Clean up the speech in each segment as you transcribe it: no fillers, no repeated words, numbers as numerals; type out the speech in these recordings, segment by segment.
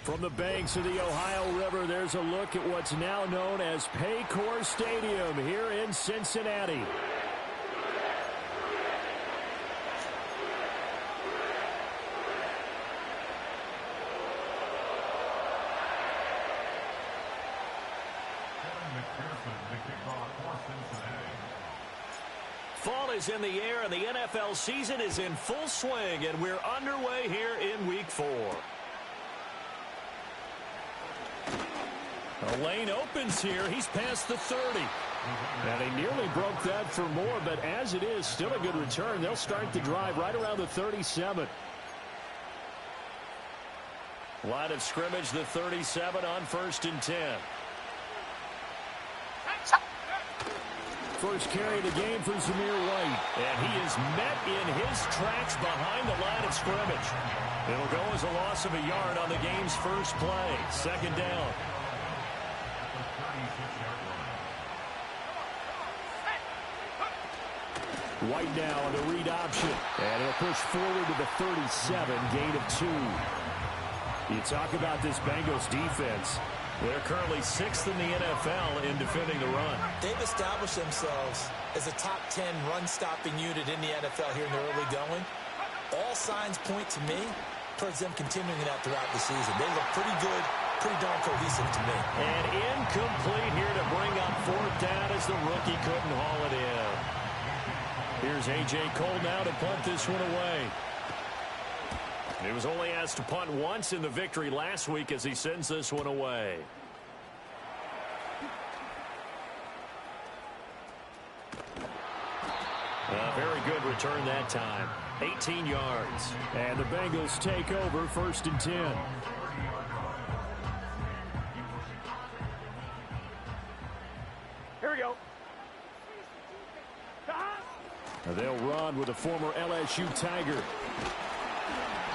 From the banks of the Ohio River, there's a look at what's now known as Paycor Stadium here in Cincinnati. Fall is in the air, and the NFL season is in full swing, and we're underway here in Week 4. A lane opens here. He's past the 30. And he nearly broke that for more, but as it is, still a good return. They'll start the drive right around the 37. Line of scrimmage, the 37 on 1st and 10. First carry of the game for Zamir White. And he is met in his tracks behind the line of scrimmage. It'll go as a loss of a yard on the game's first play. 2nd down. White now on the read option. And he'll push forward to the 37, gain of 2. You talk about this Bengals defense. They're currently 6th in the NFL in defending the run. They've established themselves as a top 10 run-stopping unit in the NFL here in the early going. All signs point to me towards them continuing that throughout the season. They look pretty good, pretty darn cohesive to me. And incomplete here to bring up 4th down as the rookie couldn't haul it in. Here's A.J. Cole now to punt this one away. He was only asked to punt once in the victory last week as he sends this one away. A very good return that time. 18 yards. And the Bengals take over 1st and 10. Here we go. They'll run with a former LSU Tiger.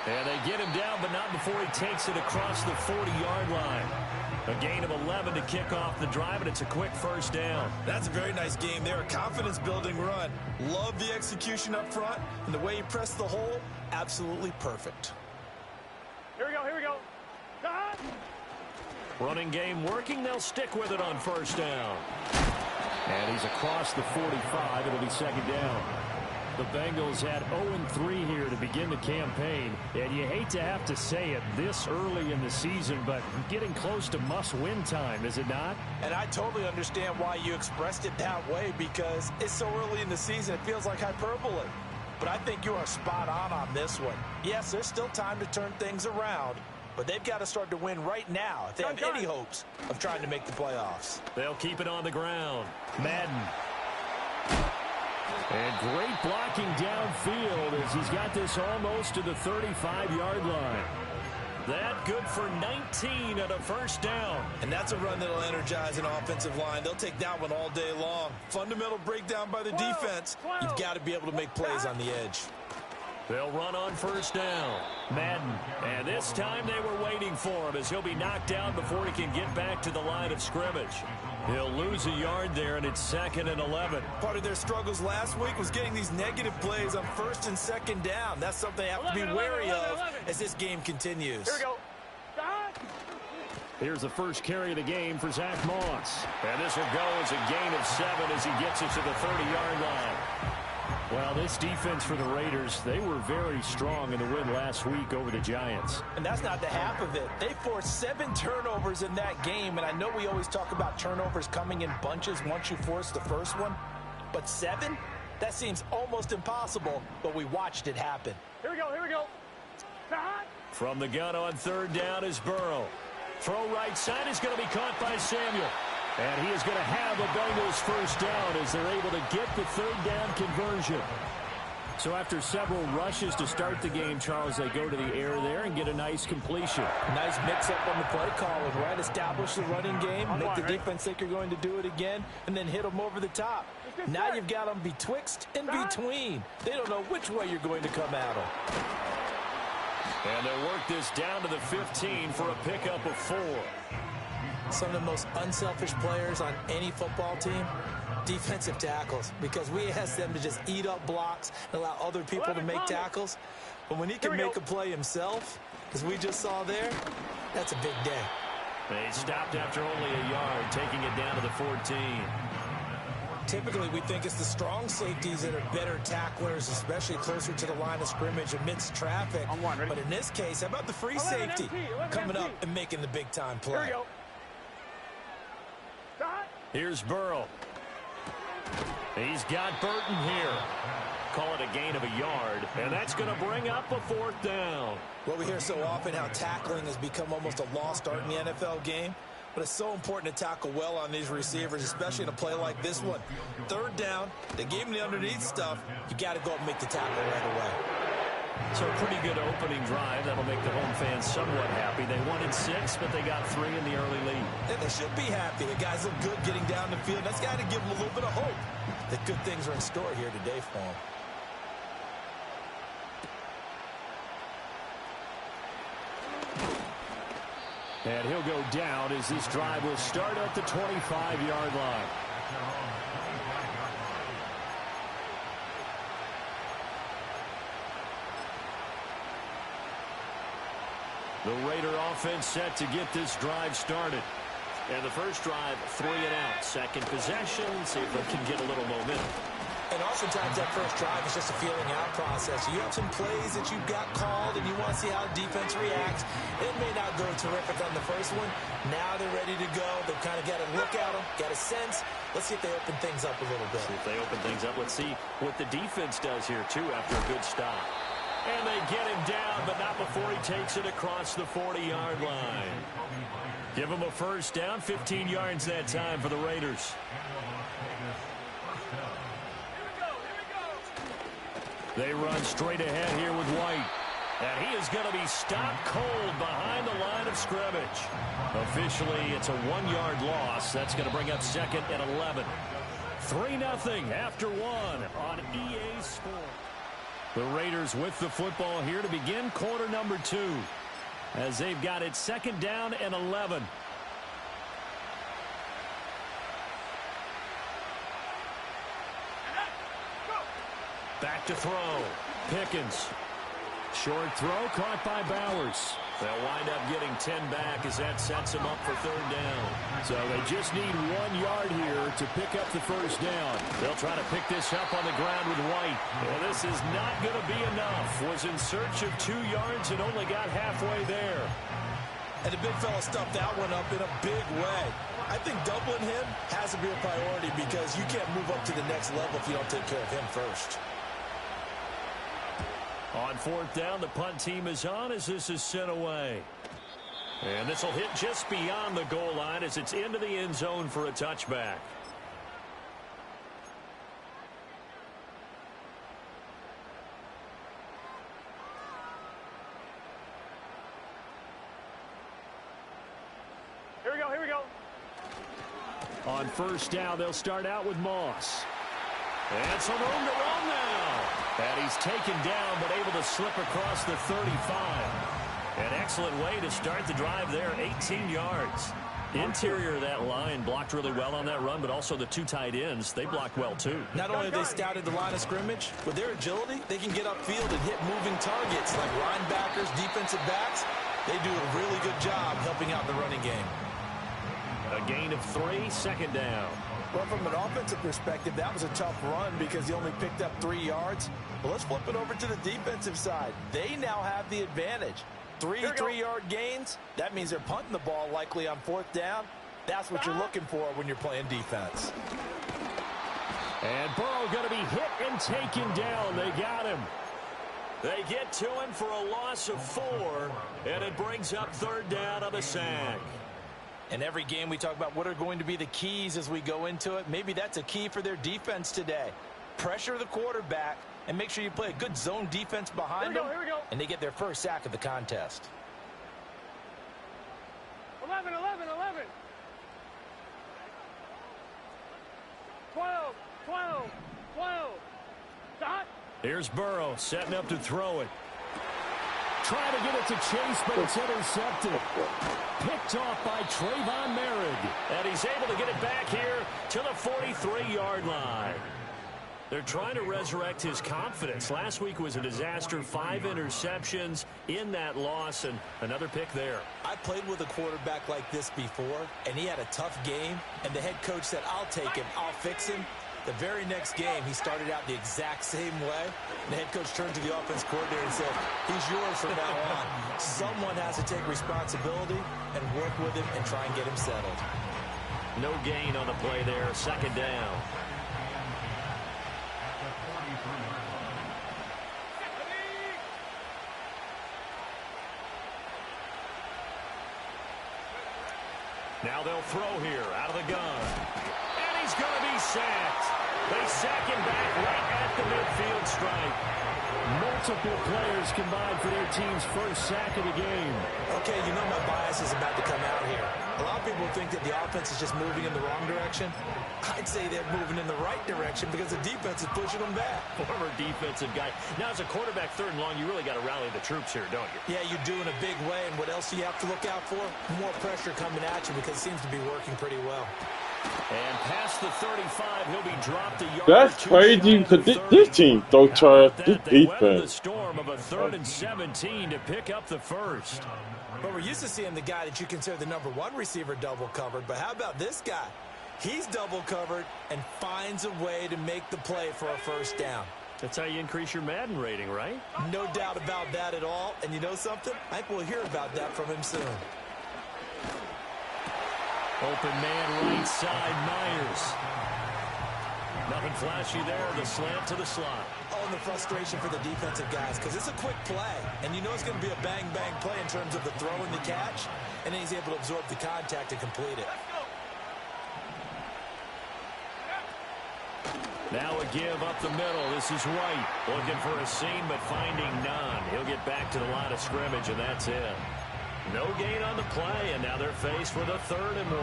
And they get him down, but not before he takes it across the 40-yard line. A gain of 11 to kick off the drive, and it's a quick 1st down. That's a very nice game there. A confidence-building run. Love the execution up front, and the way he pressed the hole, absolutely perfect. Here we go, here we go. Running game working. They'll stick with it on 1st down. And he's across the 45. It'll be 2nd down. The Bengals had 0-3 here to begin the campaign, and you hate to have to say it this early in the season, but getting close to must-win time, is it not? And I totally understand why you expressed it that way, because it's so early in the season, it feels like hyperbole. But I think you are spot on this one. Yes, there's still time to turn things around, but they've got to start to win right now if they have any hopes of trying to make the playoffs. They'll keep it on the ground. Madden. And great blocking downfield as he's got this almost to the 35-yard line. That good for 19 at a 1st down. And that's a run that'll energize an offensive line. They'll take that one all day long. Fundamental breakdown by the defense. You've got to be able to make plays on the edge. They'll run on 1st down. Madden. And this time they were waiting for him as he'll be knocked down before he can get back to the line of scrimmage. He'll lose a yard there, and it's 2nd and 11. Part of their struggles last week was getting these negative plays on 1st and 2nd down. That's something they have to be wary of as this game continues. Here we go. Here's the first carry of the game for Zach Moss. And this will go as a gain of 7 as he gets it to the 30-yard line. Well, this defense for the Raiders, they were very strong in the win last week over the Giants. And that's not the half of it. They forced 7 turnovers in that game, and I know we always talk about turnovers coming in bunches once you force the first one, but 7? That seems almost impossible, but we watched it happen. Here we go, here we go. From the gun on 3rd down is Burrow. Throw right side is going to be caught by Samuel. And he is going to have the Bengals 1st down as they're able to get the 3rd down conversion. So after several rushes to start the game, Charles, they go to the air there and get a nice completion. Nice mix-up on the play calling, right? Establish the running game, make the defense think you're going to do it again, and then hit them over the top. Now you've got them betwixt and between. They don't know which way you're going to come at them. And they'll work this down to the 15 for a pickup of 4. Some of the most unselfish players on any football team Defensive tackles, because we ask them to just eat up blocks and allow other people to make tackles. But when he can make a play himself, as we just saw there, that's a big day. They stopped after only a yard, taking it down to the 14. Typically, we think it's the strong safeties that are better tacklers, especially closer to the line of scrimmage amidst traffic. But in this case, how about the free safety coming up and making the big-time play? Here we go. Here's Burrow. He's got Burton here. Call it a gain of a yard, and that's going to bring up a 4th down. Well, we hear so often how tackling has become almost a lost art in the NFL game. But it's so important to tackle well on these receivers, especially in a play like this one. 3rd down, they gave him the underneath stuff. You got to go up and make the tackle right away. So a pretty good opening drive. That'll make the home fans somewhat happy. They wanted 6, but they got 3 in the early lead. And they should be happy. The guys look good getting down the field. That's got to give them a little bit of hope that good things are in store here today for them. And he'll go down as this drive will start at the 25-yard line. The Raider offense set to get this drive started. And the first drive, 3 and out. Second possession, see if they can get a little momentum. And oftentimes that first drive is just a feeling out process. You have some plays that you've got called and you want to see how the defense reacts. It may not go terrific on the first one. Now they're ready to go. They've kind of got a look at them, got a sense. Let's see if they open things up a little bit. See if they open things up. Let's see what the defense does here, too, after a good stop. And they get him down, but not before he takes it across the 40-yard line. Give him a first down, 15 yards that time for the Raiders. They run straight ahead here with White. And he is going to be stopped cold behind the line of scrimmage. Officially, it's a 1-yard loss. That's going to bring up 2nd and 11. 3-0 after 1 on EA Sports. The Raiders with the football here to begin quarter number 2. As they've got it 2nd down and 11. Back to throw. Pickens. Short throw caught by Bowers. They'll wind up getting 10 back as that sets them up for 3rd down. So they just need 1 yard here to pick up the first down. They'll try to pick this up on the ground with White. And this is not going to be enough. Was in search of 2 yards and only got halfway there. And the big fella stuffed that one up in a big way. I think doubling him has to be a priority because you can't move up to the next level if you don't take care of him first. On 4th down, the punt team is on as this is sent away. And this will hit just beyond the goal line as it's into the end zone for a touchback. Here we go, here we go. On 1st down, they'll start out with Moss. And some room to run now. And he's taken down, but able to slip across the 35. An excellent way to start the drive there, 18 yards. Interior of that line blocked really well on that run, but also the 2 tight ends, they blocked well too. Not only have they scouted the line of scrimmage, with their agility, they can get upfield and hit moving targets like linebackers, defensive backs. They do a really good job helping out the running game. A gain of 3, 2nd down. Well, from an offensive perspective, that was a tough run because he only picked up 3 yards. Well, let's flip it over to the defensive side. They now have the advantage. 3 3-yard gains. That means they're punting the ball likely on 4th down. That's what you're looking for when you're playing defense. And Burrow going to be hit and taken down. They got him. They get to him for a loss of 4, and it brings up 3rd down on the sack. In every game we talk about what are going to be the keys as we go into it. Maybe that's a key for their defense today. Pressure the quarterback and make sure you play a good zone defense behind them. And they get their first sack of the contest. 11, 11, 11. 12, 12, 12. Dot. Here's Burrow setting up to throw it. Trying to get it to Chase, but it's intercepted. Picked off by Trayvon Merritt. And he's able to get it back here to the 43-yard line. They're trying to resurrect his confidence. Last week was a disaster. 5 interceptions in that loss, and another pick there. I played with a quarterback like this before, and he had a tough game, and the head coach said, I'll take him, I'll fix him. The very next game, he started out the exact same way. The head coach turned to the offense coordinator and said, he's yours from now on. Someone has to take responsibility and work with him and try and get him settled. No gain on the play there. Second down. Now they'll throw here out of the gun. And he's going to be sacked. They sack him back right at the midfield stripe. Multiple players combined for their team's first sack of the game. Okay, you know my bias is about to come out here. A lot of people think that the offense is just moving in the wrong direction. I'd say they're moving in the right direction because the defense is pushing them back. Former defensive guy. Now, as a quarterback, 3rd and long, you really got to rally the troops here, don't you? Yeah, you do in a big way. And what else do you have to look out for? More pressure coming at you because it seems to be working pretty well. And past the 35, he'll be dropped a yard. That's crazy because this team don't trust this They weathered the defense. storm of a 3rd and 17 to pick up the first. But we're used to seeing the guy that you consider the #1 receiver double covered. But how about this guy? He's double covered and finds a way to make the play for a first down. That's how you increase your Madden rating, right? No doubt about that at all. And you know something? I think we'll hear about that from him soon. Open man right side, Myers. Nothing flashy there. The slant to the slot. Oh, and the frustration for the defensive guys because it's a quick play. And you know it's going to be a bang-bang play in terms of the throw and the catch. And then he's able to absorb the contact and complete it. Now a give up the middle. This is White. Looking for a seam, but finding none. He'll get back to the line of scrimmage, and that's it. No gain on the play, and now they're faced with a 3rd and 1.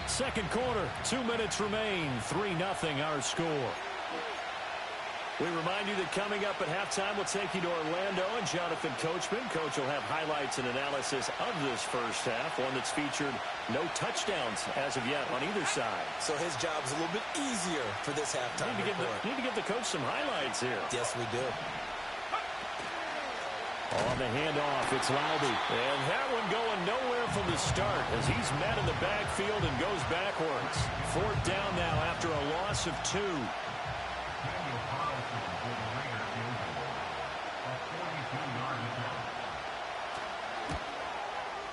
Second quarter, 2 minutes remain. 3-0 our score. We remind you that coming up at halftime, we'll take you to Orlando and Jonathan Coachman. Coach will have highlights and analysis of this first half, one that's featured no touchdowns as of yet on either side. So his job's a little bit easier for this halftime report. Need to give the coach some highlights here. Yes, we do. On the handoff, it's Louby. And that one going nowhere from the start as he's met in the backfield and goes backwards. 4th down now after a loss of 2.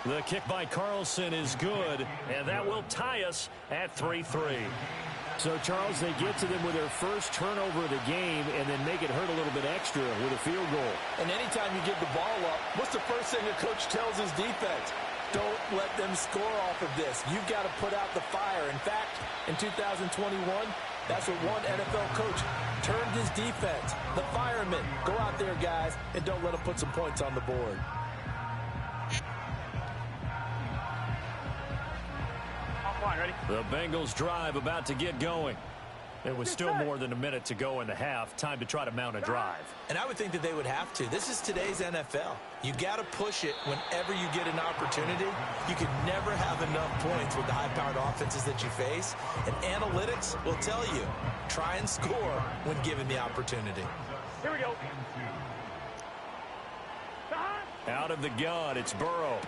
The kick by Carlson is good, and that will tie us at 3-3. So, Charles, they get to them with their first turnover of the game and then make it hurt a little bit extra with a field goal. And anytime you give the ball up, what's the first thing the coach tells his defense? Don't let them score off of this. You've got to put out the fire. In fact, in 2021, that's what one NFL coach termed his defense. The firemen. Go out there, guys, and don't let them put some points on the board. Ready? The Bengals drive about to get going. It was still more than a minute to go in the half. Time to try to mount a drive. And I would think that they would have to. This is today's NFL. You got to push it whenever you get an opportunity. You can never have enough points with the high-powered offenses that you face. And analytics will tell you, try and score when given the opportunity. Here we go. Out of the gun, it's Burrow.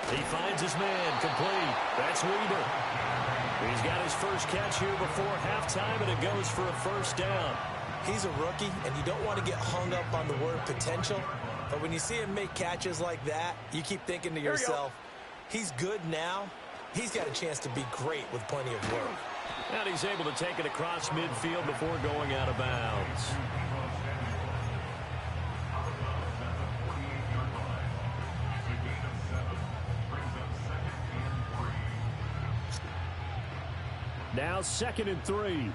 He finds his man, complete. That's Weaver. He's got his first catch here before halftime, and it goes for a first down. He's a rookie, and you don't want to get hung up on the word potential. But when you see him make catches like that, you keep thinking to yourself, he's good now. He's got a chance to be great with plenty of work. And he's able to take it across midfield before going out of bounds. Now 2nd and 3. Here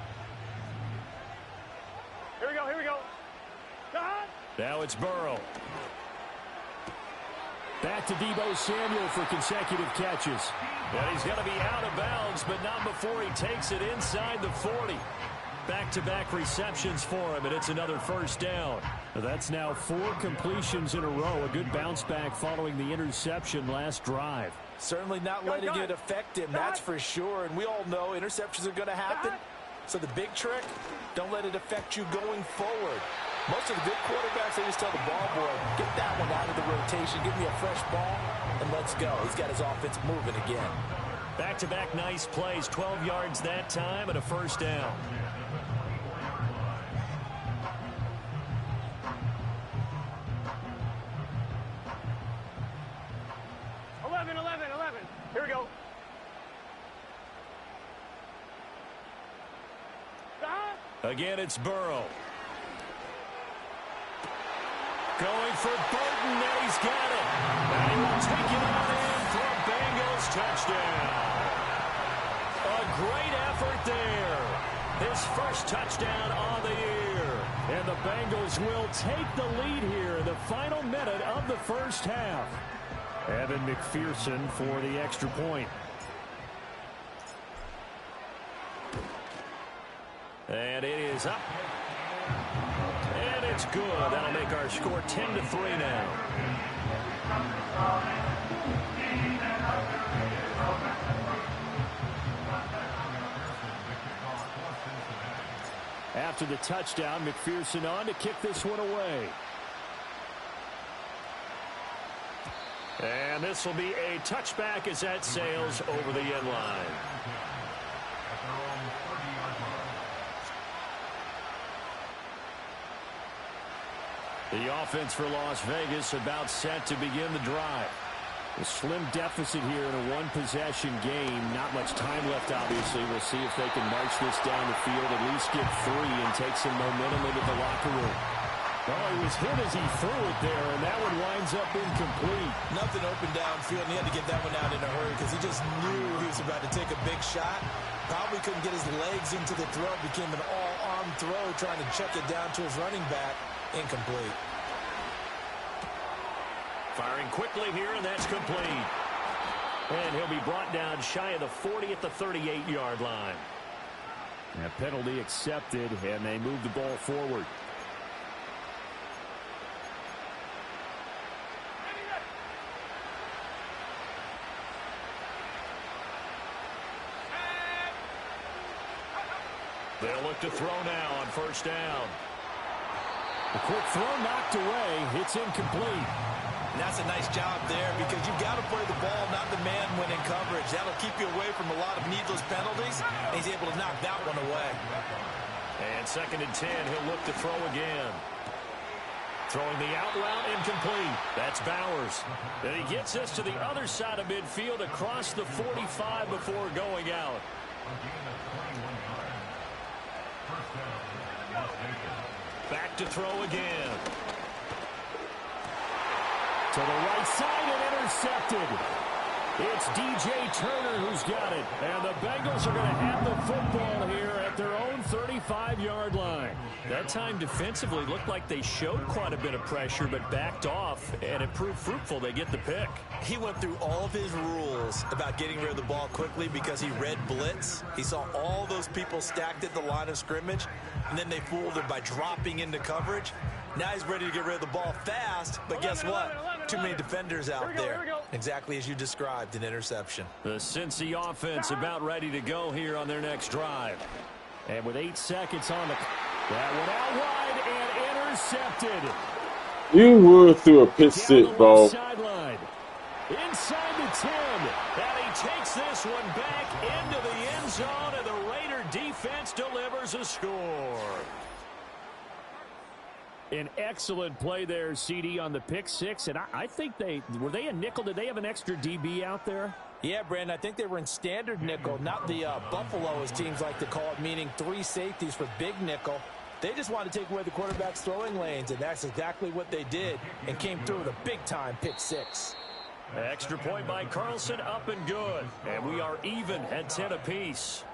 we go, here we go. Now it's Burrow. Back to Deebo Samuel for consecutive catches. And he's going to be out of bounds, but not before he takes it inside the 40. Back-to-back receptions for him, and it's another first down. That's now 4 completions in a row. A good bounce back following the interception last drive. Certainly not letting it affect him, that's for sure. And we all know interceptions are going to happen. So the big trick, don't let it affect you going forward. Most of the good quarterbacks, they just tell the ball boy, get that one out of the rotation, give me a fresh ball, and let's go. He's got his offense moving again. Back-to-back nice plays, 12 yards that time and a first down. 11. Here we go. Again, it's Burrow. Going for Burton, and he's got it. And he will take it on in for a Bengals touchdown. A great effort there. His first touchdown on the year. And the Bengals will take the lead here in the final minute of the first half. Evan McPherson for the extra point. And it is up. And it's good. That'll make our score 10-3 now. After the touchdown, McPherson on to kick this one away. And this will be a touchback as that sails over the end line. The offense for Las Vegas about set to begin the drive. A slim deficit here in a one-possession game. Not much time left, obviously. We'll see if they can march this down the field, at least get 3 and take some momentum into the locker room. Oh, he was hit as he threw it there, and that one winds up incomplete. Nothing open downfield, and he had to get that one out in a hurry because he just knew he was about to take a big shot. Probably couldn't get his legs into the throw. Became an all-arm throw, trying to check it down to his running back. Incomplete. Firing quickly here, and that's complete. And he'll be brought down shy of the 40 at the 38-yard line. A penalty accepted, and they move the ball forward. They'll look to throw now on first down. A quick throw knocked away. It's incomplete. And that's a nice job there because you've got to play the ball, not the man when in coverage. That'll keep you away from a lot of needless penalties, and he's able to knock that one away. And 2nd and 10, he'll look to throw again. Throwing the out route, incomplete. That's Bowers. And he gets us to the other side of midfield across the 45 before going out. Back to throw again. To the right side and intercepted. It's DJ Turner who's got it. And the Bengals are going to have the football here at their own 35-yard line. That time defensively looked like they showed quite a bit of pressure but backed off, and it proved fruitful. They get the pick. He went through all of his rules about getting rid of the ball quickly because he read blitz. He saw all those people stacked at the line of scrimmage, and then they fooled him by dropping into coverage. Now he's ready to get rid of the ball fast, but guess what? Too many defenders out there. Exactly as you described, an interception. The Cincy offense about ready to go here on their next drive. And with 8 seconds on the... That one out wide and intercepted. You would through a pick six, bro. Sideline. Inside the 10. And he takes this one back into the end zone, and the Raider defense delivers a score. An excellent play there, CD, on the pick six. And I think were they a nickel? Did they have an extra DB out there? Yeah, Brandon, I think they were in standard nickel, not the Buffalo, as teams like to call it, meaning 3 safeties for big nickel. They just wanted to take away the quarterback's throwing lanes, and that's exactly what they did and came through with a big-time pick six. Extra point by Carlson, up and good. And we are even at 10 apiece.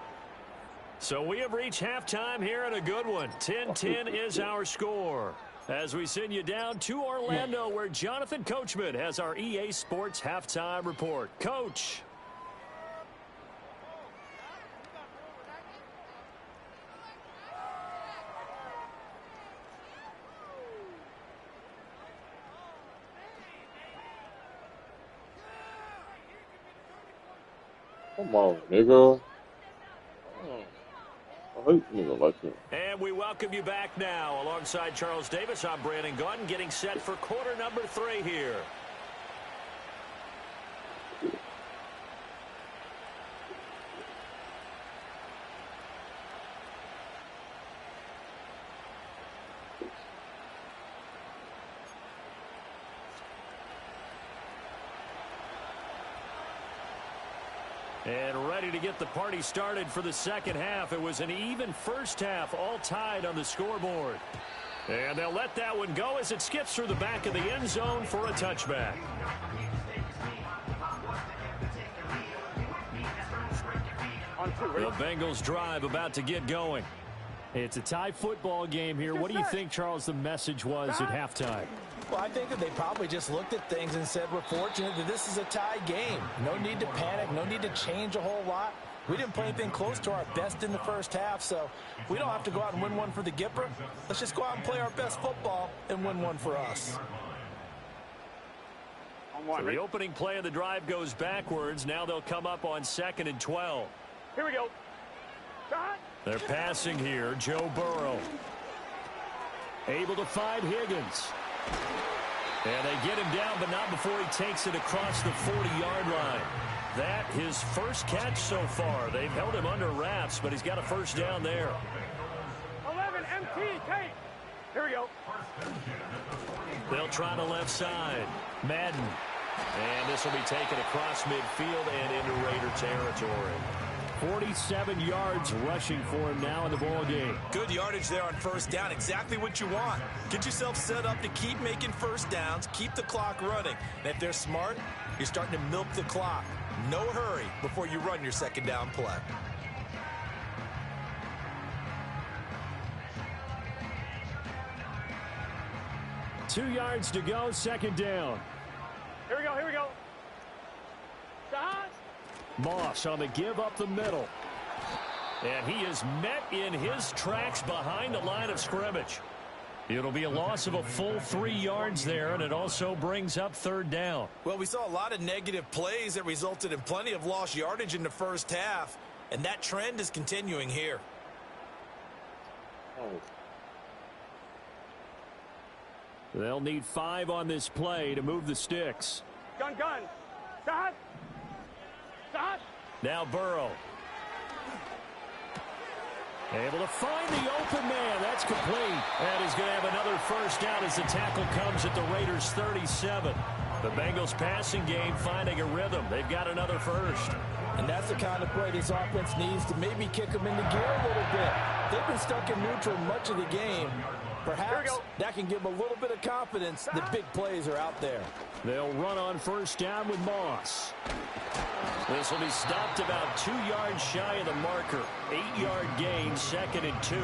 So we have reached halftime here at a good one. 10-10 is our score. As we send you down to Orlando, where Jonathan Coachman has our EA Sports halftime report. Coach. Come on, nigga. I hate nigga like him. And we welcome you back now. Alongside Charles Davis, I'm Brandon Gaudin, getting set for quarter number 3 here. And ready to get the party started for the second half. It was an even first half, all tied on the scoreboard. And they'll let that one go as it skips through the back of the end zone for a touchback. The Bengals drive about to get going. It's a tie football game here. What do you think, Charles, the message was at halftime? Well, I think that they probably just looked at things and said, we're fortunate that this is a tie game. No need to panic. No need to change a whole lot. We didn't play anything close to our best in the first half, so we don't have to go out and win one for the Gipper. Let's just go out and play our best football and win one for us. So the opening play of the drive goes backwards. Now they'll come up on 2nd and 12. Here we go. They're passing here. Joe Burrow. Able to find Higgins. And they get him down, but not before he takes it across the 40-yard line. That his first catch so far. They've held him under wraps, but he's got a first down there. 11 MT, Kate. Here we go. They'll try the left side. Madden. And this will be taken across midfield and into Raider territory. 47 yards rushing for him now in the ball game. Good yardage there on first down. Exactly what you want. Get yourself set up to keep making first downs, keep the clock running. And if they're smart, you're starting to milk the clock. No hurry before you run your second down play. Two yards to go, second down. Here we go, here we go. Stop. Moss on the give up the middle. And he is met in his tracks behind the line of scrimmage. It'll be a loss of a full 3 yards there, and it also brings up third down. Well, we saw a lot of negative plays that resulted in plenty of lost yardage in the first half, and that trend is continuing here. They'll need 5 on this play to move the sticks. Gun. Stop. Stop. Now Burrow. Able to find the open man. That's complete. And he's going to have another first down as the tackle comes at the Raiders' 37. The Bengals passing game finding a rhythm. They've got another first. And that's the kind of play this offense needs to maybe kick them into gear a little bit. They've been stuck in neutral much of the game. Perhaps that can give them a little bit of confidence that big plays are out there. They'll run on first down with Moss. This will be stopped about 2 yards shy of the marker. 8-yard gain, 2nd and 2.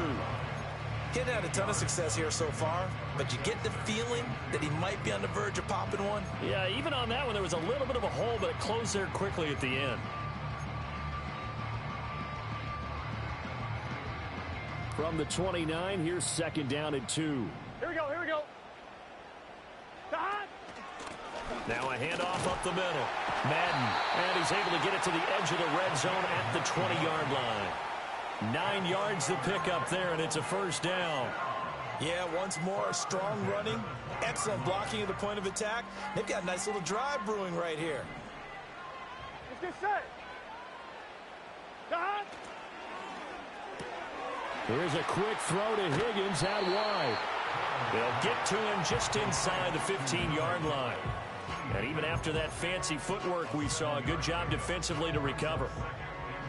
He hasn't had a ton of success here so far, but you get the feeling that he might be on the verge of popping one. Yeah, even on that one, there was a little bit of a hole, but it closed there quickly at the end. From the 29, here's 2nd down and 2. Here we go, here we go. Stop. Now a handoff up the middle. Madden, and he's able to get it to the edge of the red zone at the 20-yard line. 9 yards to pick up there, and it's a first down. Yeah, once more, strong running, excellent blocking at the point of attack. They've got a nice little drive brewing right here. Let's get set. Stop. Here's a quick throw to Higgins out wide. They'll get to him just inside the 15-yard line. And even after that fancy footwork we saw, a good job defensively to recover.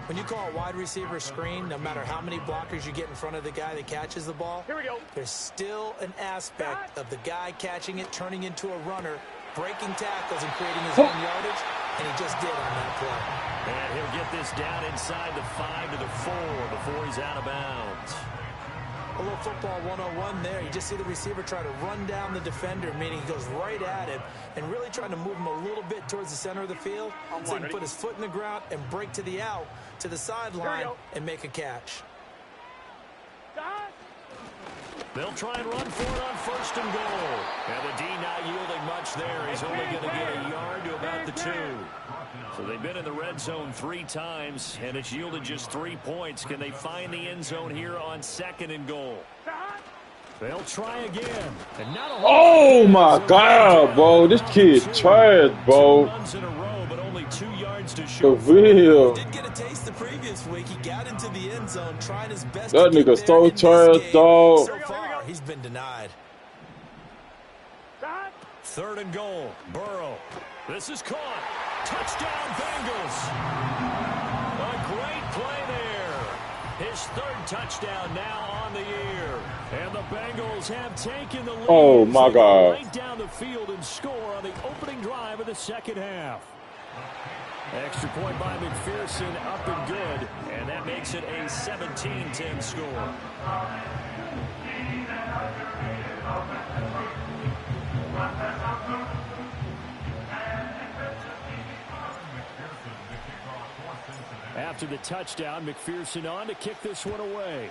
When you call a wide receiver screen, no matter how many blockers you get in front of the guy that catches the ball, here we go. There's still an aspect of the guy catching it, turning into a runner, breaking tackles and creating his own yardage, and he just did on that play. And he'll get this down inside the 5 to the 4 before he's out of bounds. A little football 101 there. You just see the receiver try to run down the defender, meaning he goes right at him and really trying to move him a little bit towards the center of the field so he can put his foot in the ground and break to the out, to the sideline, and make a catch. Stop. They'll try and run for it on 1st and goal. And the D not yielding much there. He's only going to get a yard to about the 2. So they've been in the red zone 3 times, and it's yielded just 3 points. Can they find the end zone here on 2nd and goal? They'll try again. And not a Oh my God, bro. This kid trash, bro. 2 runs in a row, but only 2 yards to The shoot. real. He did get a taste the previous week. He got into the end zone, trying his best That to get nigga there so in this trash, game. dog. So far, he's been denied. 3rd and goal. Burrow. This is caught. Touchdown, Bengals. A great play there. His 3rd touchdown now on the year. And the Bengals have taken the lead. Oh, my They go God. right down the field and score on the opening drive of the 2nd half. Extra point by McPherson, up and good. And that makes it a 17-10 score. After the touchdown, McPherson on to kick this one away.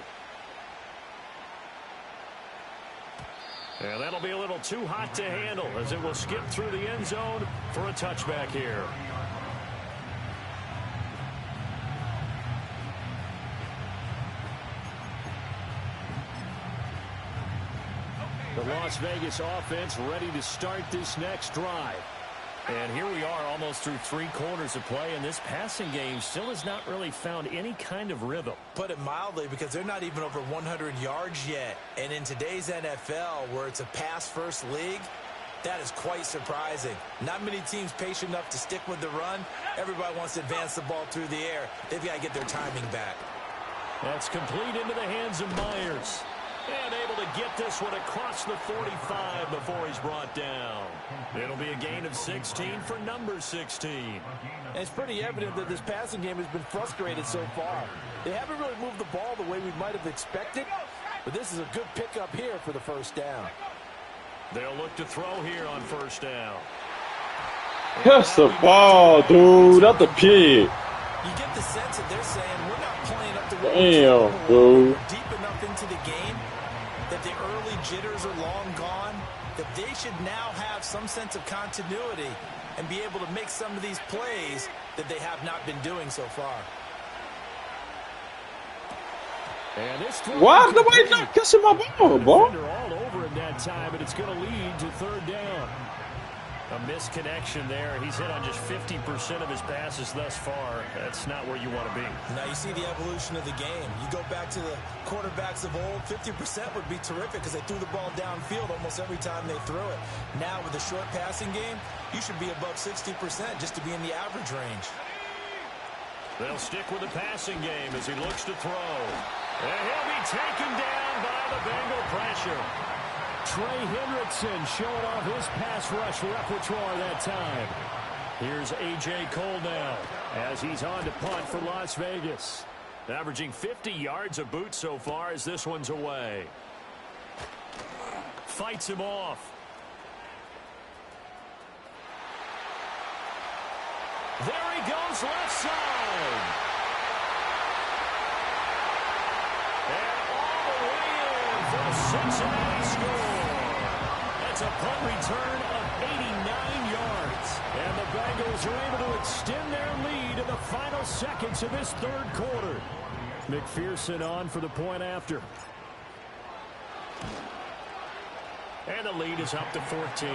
And that'll be a little too hot to handle as it will skip through the end zone for a touchback here. The Las Vegas offense ready to start this next drive. And here we are almost through 3 quarters of play, and this passing game still has not really found any kind of rhythm. Put it mildly, because they're not even over 100 yards yet. And in today's NFL, where it's a pass-first league, that is quite surprising. Not many teams patient enough to stick with the run. Everybody wants to advance the ball through the air. They've got to get their timing back. That's complete into the hands of Myers. And able to get this one across the 45 before he's brought down. It'll be a gain of 16 for number 16. And it's pretty evident that this passing game has been frustrated so far. They haven't really moved the ball the way we might have expected, but this is a good pickup here for the 1st down. They'll look to throw here on 1st down. That's the ball, dude. That's the pig. You get the sense that they're saying we're not playing up to what Damn, dude. we're deep enough into the game that the early jitters are long gone, that they should now have some sense of continuity and be able to make some of these plays that they have not been doing so far. And this Why is nobody not catching my ball, bro? all over in that time, and it's going to lead to 3rd down. A misconnection there. He's hit on just 50% of his passes thus far. That's not where you want to be. Now you see the evolution of the game. You go back to the quarterbacks of old, 50% would be terrific because they threw the ball downfield almost every time they threw it. Now with the short passing game, you should be above 60% just to be in the average range. They'll stick with the passing game as he looks to throw. And he'll be taken down by the Bengal pressure. Trey Hendrickson showing off his pass rush repertoire that time. Here's A.J. Cole now as he's on to punt for Las Vegas. Averaging 50 yards a boot so far as this one's away. Fights him off. There he goes left side. And all the way in for the Cincinnati score. That's a punt return of 89 yards. And the Bengals are able to extend their lead in the final seconds of this 3rd quarter. McPherson on for the point after. And the lead is up to 14.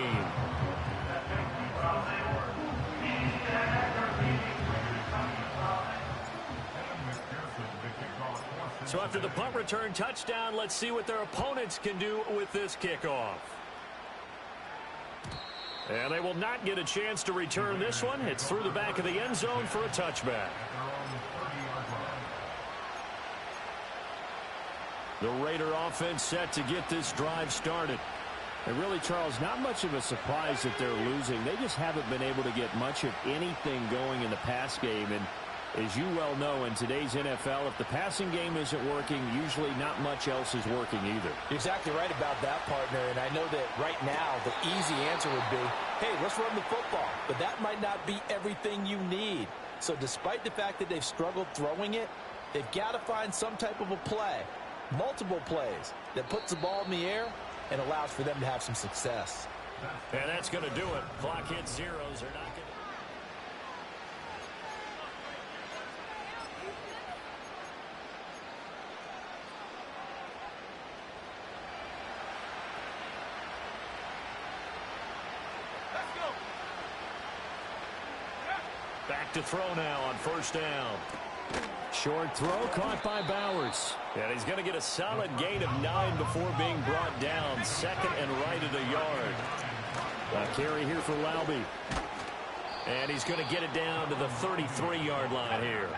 So after the punt return touchdown, let's see what their opponents can do with this kickoff. And they will not get a chance to return this one. It's through the back of the end zone for a touchback. The Raider offense set to get this drive started. And really, Charles, not much of a surprise that they're losing. They just haven't been able to get much of anything going in the pass game. And as you well know, in today's NFL, if the passing game isn't working, usually not much else is working either. You're exactly right about that, partner. And I know that right now the easy answer would be, hey, let's run the football. But that might not be everything you need. So despite the fact that they've struggled throwing it, they've got to find some type of a play. Multiple plays that puts the ball in the air and allows for them to have some success. And that's going to do it. Clock hits zeros. They're not going to... Back to throw now on first down. Short throw caught by Bowers. And he's going to get a solid gain of 9 before being brought down. Second and right at a yard. A carry here for Laube. And he's going to get it down to the 33-yard line here.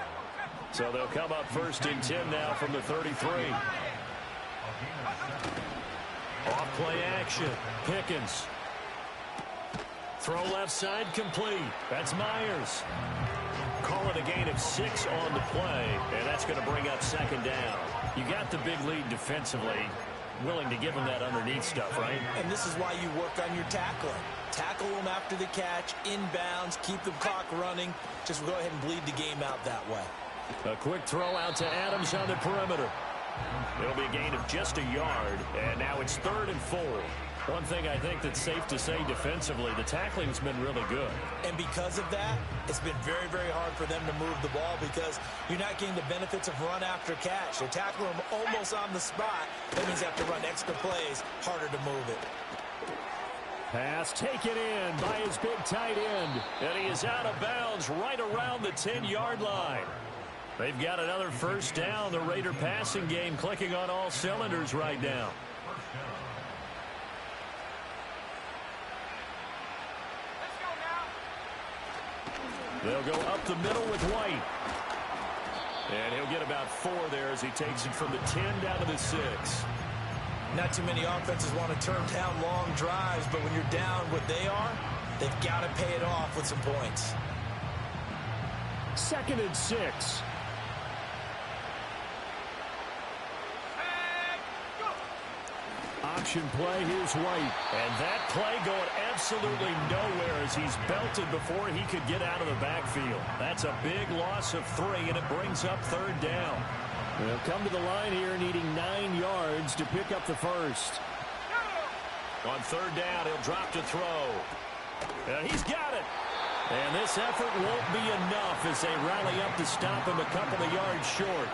So they'll come up first and 10 now from the 33. Off play action. Pickens. Throw left side complete. That's Myers. Call it a gain of 6 on the play, and that's going to bring up second down. You got the big lead defensively. Willing to give them that underneath stuff, right? And this is why you work on your tackling. Tackle them after the catch, inbounds, keep the clock running. Just go ahead and bleed the game out that way. A quick throw out to Adams on the perimeter. It'll be a gain of just a yard, and now it's 3rd and 4. One thing I think that's safe to say defensively, the tackling's been really good. And because of that, it's been very, very hard for them to move the ball because you're not getting the benefits of run after catch. They're tackling them almost on the spot. That means they have to run extra plays, harder to move it. Pass taken in by his big tight end. And he is out of bounds right around the 10-yard line. They've got another first down. The Raider passing game clicking on all cylinders right now. They'll go up the middle with White. And he'll get about 4 there as he takes it from the 10 down to the 6. Not too many offenses want to turn down long drives, but when you're down what they are, they've got to pay it off with some points. 2nd and 6. Option play, here's White. And that play going absolutely nowhere as he's belted before he could get out of the backfield. That's a big loss of 3, and it brings up 3rd down. They'll come to the line here needing 9 yards to pick up the first. On 3rd down, he'll drop to throw. And he's got it. And this effort won't be enough as they rally up to stop him a couple of yards short.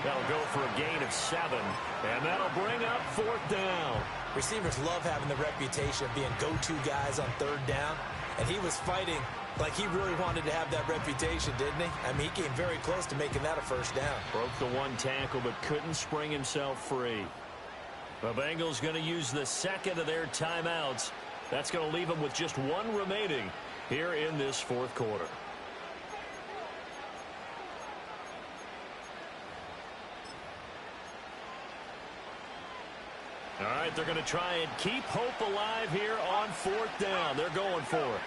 That'll go for a gain of 7, and that'll bring up 4th down. Receivers love having the reputation of being go-to guys on 3rd down, and he was fighting like he really wanted to have that reputation, didn't he? I mean, he came very close to making that a first down. Broke the 1 tackle, but couldn't spring himself free. The Bengals going to use the 2nd of their timeouts. That's going to leave them with just 1 remaining here in this 4th quarter. All right, they're going to try and keep hope alive here on 4th down. They're going for it.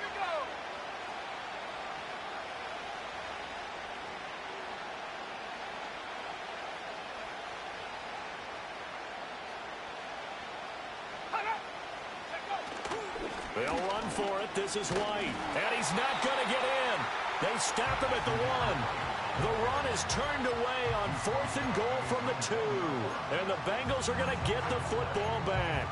They'll run for it. This is White. And he's not going to get in. They stop him at the 1. The run is turned away on 4th and goal from the 2. And the Bengals are going to get the football back.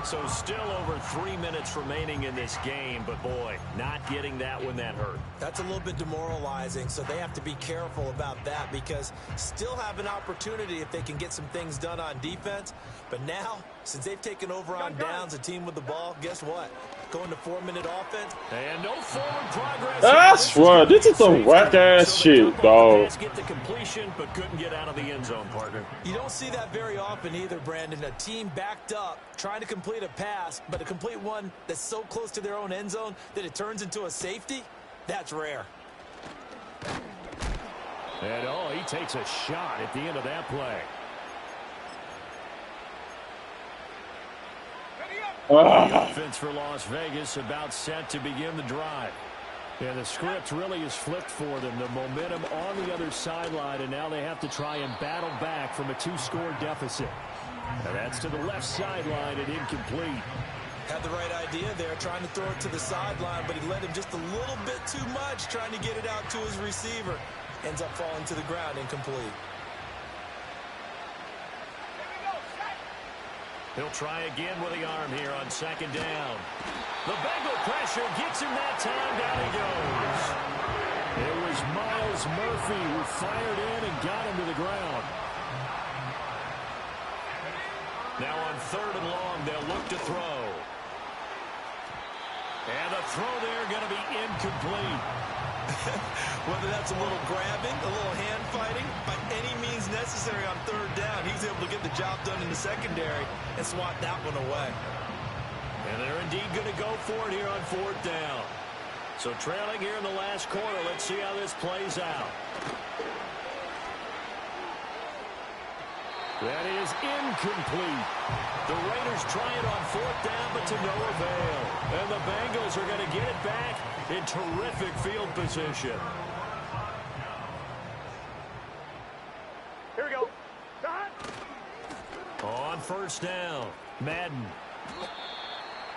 So still over 3 minutes remaining in this game. But, boy, not getting that one, that hurt. That's a little bit demoralizing, so they have to be careful about that because still have an opportunity if they can get some things done on defense. But now, since they've taken over on downs, a team with the ball, guess what? Going to 4-minute offense. And no forward progress. That's right. This is some whack-ass shit, dog. Get the completion, but couldn't get out of the end zone, partner. You don't see that very often either, Brandon. A team backed up, trying to complete a pass, but to complete one that's so close to their own end zone that it turns into a safety, that's rare. And, oh, he takes a shot at the end of that play. The offense for Las Vegas about set to begin the drive. And the script really is flipped for them. The momentum on the other sideline, and now they have to try and battle back from a 2-score deficit. And that's to the left sideline and incomplete. Had the right idea there, trying to throw it to the sideline, but he led him just a little bit too much, trying to get it out to his receiver. Ends up falling to the ground, incomplete. He'll try again with the arm here on second down. The Bengal pressure gets him that time. Down he goes. It was Miles Murphy who fired in and got him to the ground. Now on third and long, they'll look to throw. And the throw there going to be incomplete. Whether that's a little grabbing, a little hand fighting, by any means necessary on third down, he's able to get the job done in the secondary and swat that one away. And they're indeed going to go for it here on fourth down. So trailing here in the last quarter, let's see how this plays out. That is incomplete. The Raiders try it on fourth down, but to no avail. And the Bengals are going to get it back in terrific field position. Here we go. On first down, Madden.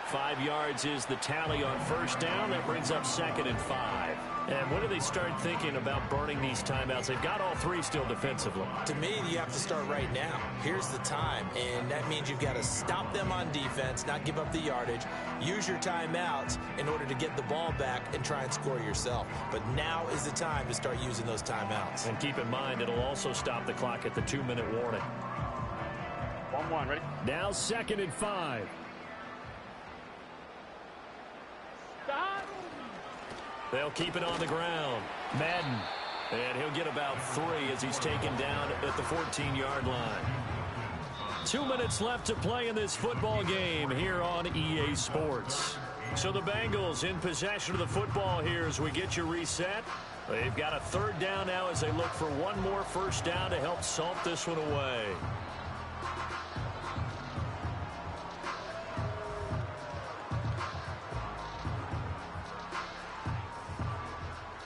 5 yards is the tally on first down. That brings up 2nd and 5. And when do they start thinking about burning these timeouts? They've got all 3 still defensively. To me, you have to start right now. Here's the time, and that means you've got to stop them on defense, not give up the yardage, use your timeouts in order to get the ball back and try and score yourself. But now is the time to start using those timeouts. And keep in mind, it'll also stop the clock at the 2-minute warning. 1-1, ready? Now 2nd and 5. Stop. They'll keep it on the ground. Madden. And he'll get about 3 as he's taken down at the 14-yard line. 2 minutes left to play in this football game here on EA Sports. So the Bengals in possession of the football here as we get you reset. They've got a third down now as they look for one more first down to help salt this one away.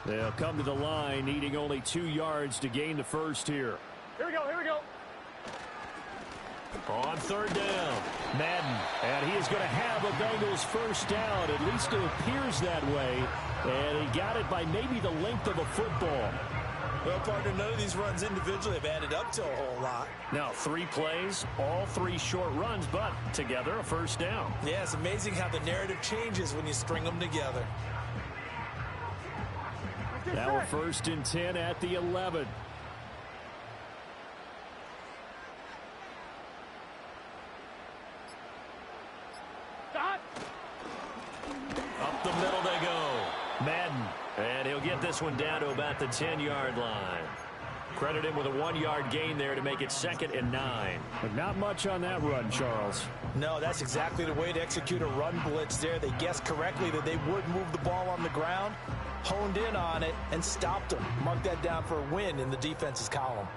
They'll come to the line, needing only 2 yards to gain the first here. Here we go, here we go. On third down, Madden. And he is going to have a Bengals first down. At least it appears that way. And he got it by maybe the length of a football. Well, partner, none of these runs individually have added up to a whole lot. Now, 3 plays, all 3 short runs, but together a first down. Yeah, it's amazing how the narrative changes when you string them together. Now a 1st and 10 at the 11. Stop. Up the middle they go. Madden. And he'll get this one down to about the 10-yard line. Credit him with a 1-yard gain there to make it 2nd and 9. But not much on that run, Charles. No, that's exactly the way to execute a run blitz there. They guessed correctly that they would move the ball on the ground, honed in on it, and stopped them. Mark that down for a win in the defense's column.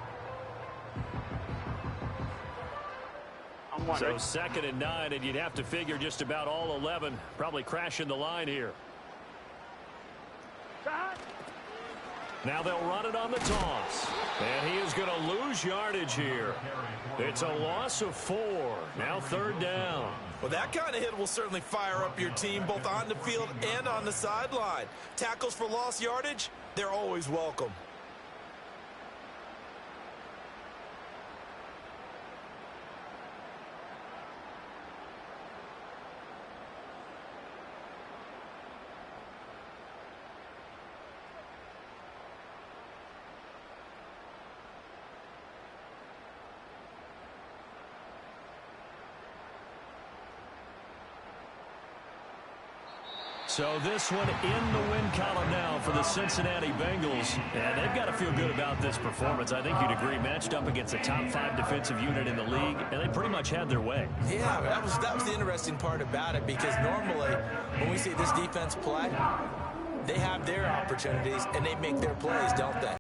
So 2nd and 9, and you'd have to figure just about all 11 probably crashing the line here. Now they'll run it on the toss. And he is going to lose yardage here. It's a loss of 4. Now 3rd down. Well, that kind of hit will certainly fire up your team both on the field and on the sideline. Tackles for lost yardage, they're always welcome. So this one in the win column now for the Cincinnati Bengals. And they've got to feel good about this performance. I think you'd agree, matched up against a top 5 defensive unit in the league, and they pretty much had their way. Yeah, that was the interesting part about it, because normally when we see this defense play, they have their opportunities and they make their plays, don't they?